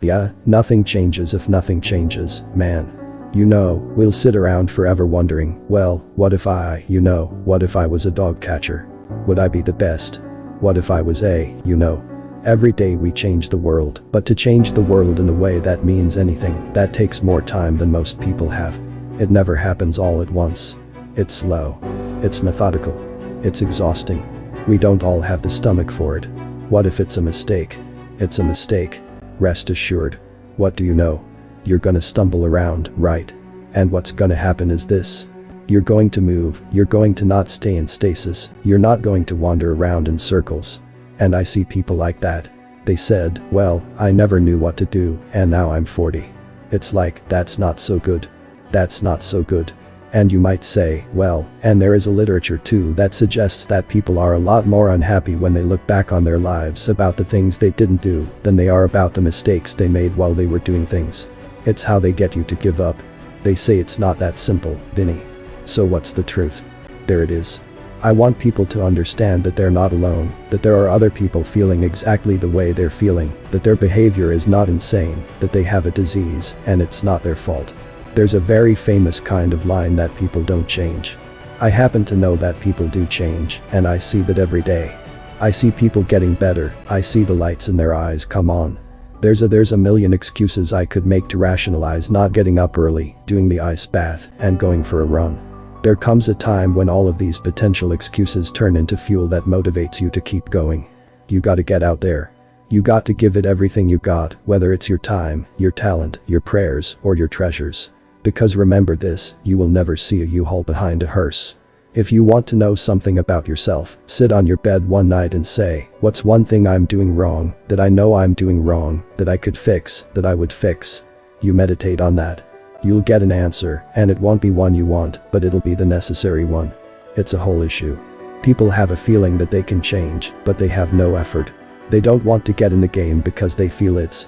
Yeah, nothing changes if nothing changes, man. We'll sit around forever wondering, well, what if what if I was a dog catcher? Would I be the best? What if I was every day we change the world, but to change the world in a way that means anything, that takes more time than most people have. It never happens all at once. It's slow. It's methodical. It's exhausting. We don't all have the stomach for it. What if it's a mistake? It's a mistake. Rest assured. What do you know? You're gonna stumble around, right? And what's gonna happen is this. You're going to move, you're going to not stay in stasis, you're not going to wander around in circles. And I see people like that. They said, well, I never knew what to do, and now I'm 40. It's like, that's not so good. That's not so good. And you might say, well, and there is a literature too that suggests that people are a lot more unhappy when they look back on their lives about the things they didn't do than they are about the mistakes they made while they were doing things. It's how they get you to give up. They say it's not that simple, Vinny. So what's the truth? There it is. I want people to understand that they're not alone, that there are other people feeling exactly the way they're feeling, that their behavior is not insane, that they have a disease, and it's not their fault. There's a very famous kind of line that people don't change. I happen to know that people do change, and I see that every day. I see people getting better, I see the lights in their eyes come on. There's a million excuses I could make to rationalize not getting up early, doing the ice bath, and going for a run. There comes a time when all of these potential excuses turn into fuel that motivates you to keep going. You gotta get out there. You got to give it everything you got, whether it's your time, your talent, your prayers, or your treasures. Because remember this, you will never see a U-Haul behind a hearse. If you want to know something about yourself, sit on your bed one night and say, what's one thing I'm doing wrong, that I know I'm doing wrong, that I could fix, that I would fix. You meditate on that. You'll get an answer, and it won't be one you want, but it'll be the necessary one. It's a whole issue. People have a feeling that they can change, but they have no effort. They don't want to get in the game because they feel it's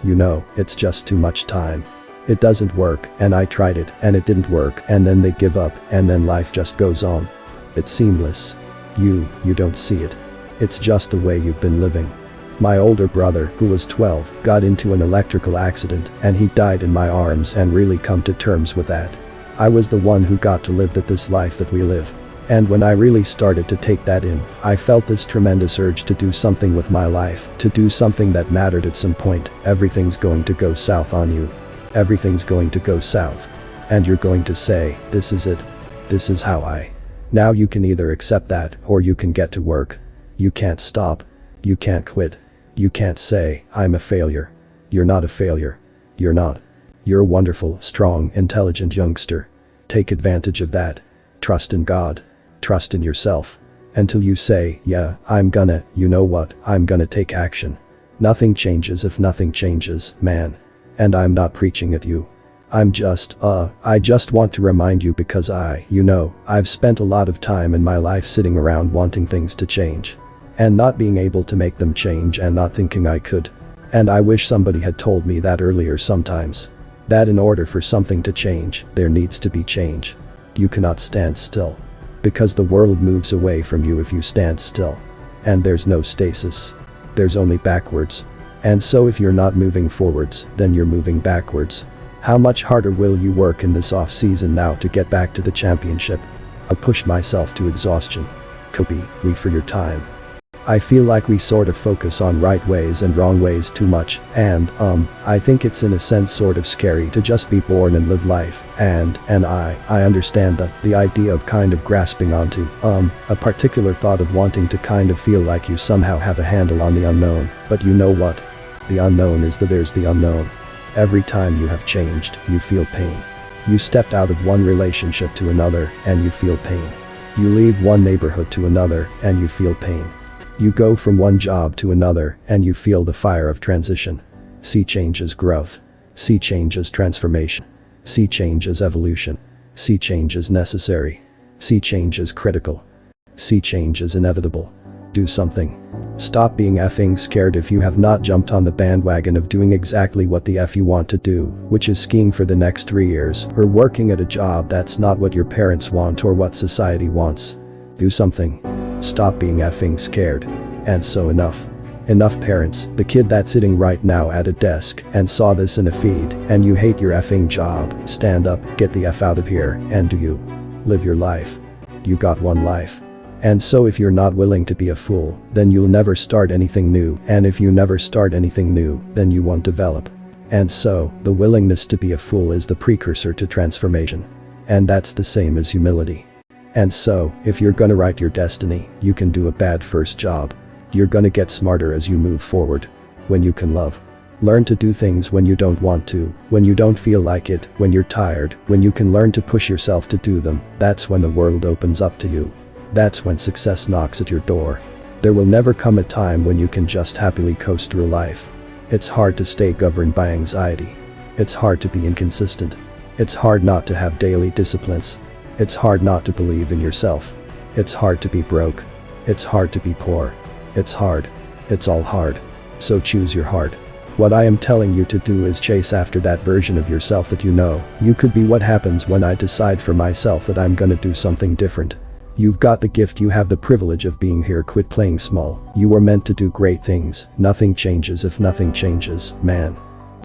just too much time. It doesn't work, and I tried it, and it didn't work, and then they give up, and then life just goes on. It's seamless. You don't see it. It's just the way you've been living. My older brother, who was 12, got into an electrical accident, and he died in my arms and really come to terms with that. I was the one who got to live this life that we live. And when I really started to take that in, I felt this tremendous urge to do something with my life, to do something that mattered at some point. Everything's going to go south on you. Everything's going to go south. And you're going to say, this is it. This is how I. Now you can either accept that, or you can get to work. You can't stop. You can't quit. You can't say, I'm a failure. You're not a failure. You're not. You're a wonderful, strong, intelligent youngster. Take advantage of that. Trust in God. Trust in yourself. Until you say, yeah, I'm gonna take action. Nothing changes if nothing changes, man. And I'm not preaching at you. I just want to remind you because I've spent a lot of time in my life sitting around wanting things to change. And not being able to make them change and not thinking I could. And I wish somebody had told me that earlier sometimes. That in order for something to change, there needs to be change. You cannot stand still. Because the world moves away from you if you stand still. And there's no stasis. There's only backwards. And so if you're not moving forwards, then you're moving backwards. How much harder will you work in this off-season now to get back to the championship? I'll push myself to exhaustion. Kobe, we for your time. I feel like we sort of focus on right ways and wrong ways too much, and, I think it's in a sense sort of scary to just be born and live life, and I understand that, the idea of kind of grasping onto, a particular thought of wanting to kind of feel like you somehow have a handle on the unknown, but you know what? The unknown is that there's the unknown. Every time you have changed, you feel pain. You stepped out of one relationship to another, and you feel pain. You leave one neighborhood to another, and you feel pain. You go from one job to another, and you feel the fire of transition. See change as growth. See change as transformation. See change as evolution. See change as necessary. See change as critical. See change as inevitable. Do something. Stop being effing scared if you have not jumped on the bandwagon of doing exactly what the F you want to do, which is skiing for the next 3 years, or working at a job that's not what your parents want or what society wants. Do something. Stop being effing scared. And so enough. Enough parents, the kid that's sitting right now at a desk and saw this in a feed, and you hate your effing job, stand up, get the F out of here, and do you? Live your life. You got one life. And so if you're not willing to be a fool, then you'll never start anything new, and if you never start anything new, then you won't develop. And so, the willingness to be a fool is the precursor to transformation. And that's the same as humility. And so, if you're gonna write your destiny, you can do a bad first job. You're gonna get smarter as you move forward. When you can love. Learn to do things when you don't want to, when you don't feel like it, when you're tired, when you can learn to push yourself to do them, that's when the world opens up to you. That's when success knocks at your door. There will never come a time when you can just happily coast through life. It's hard to stay governed by anxiety. It's hard to be inconsistent. It's hard not to have daily disciplines. It's hard not to believe in yourself. It's hard to be broke. It's hard to be poor. It's hard. It's all hard. So choose your heart. What I am telling you to do is chase after that version of yourself that you know. You could be what happens when I decide for myself that I'm gonna do something different. You've got the gift, you have the privilege of being here, quit playing small. You were meant to do great things. Nothing changes if nothing changes, man.